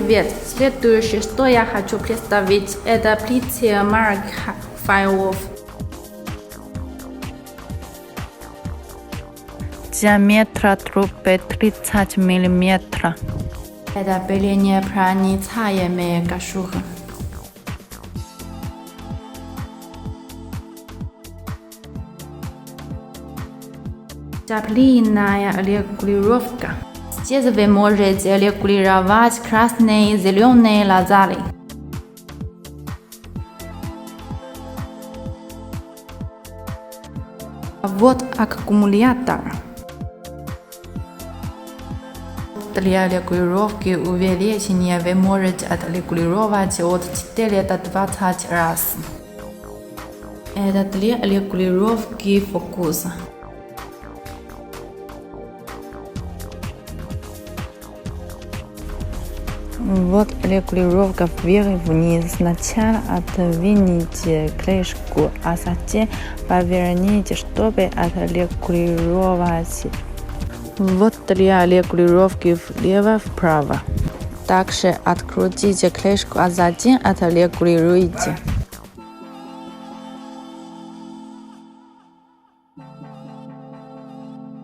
Привет! Следующее, что я хочу представить, это плитие Mark Firewolf. Диаметр трубы 30 мм. Это пеленепроницаемая кожуха. Заплинная регулировка. Здесь вы можете регулировать красные и зеленые лазали. Вот аккумулятор. Для регулировки увеличения вы можете отрегулировать от 4 до 20 раз. Это для регулировки фокуса. Вот регулировка вверх-вниз. Сначала отодвините крышку, а затем поверните, чтобы отрегулировать. Вот для регулировки влево-вправо. Также открутите крышку, а затем отрегулируйте.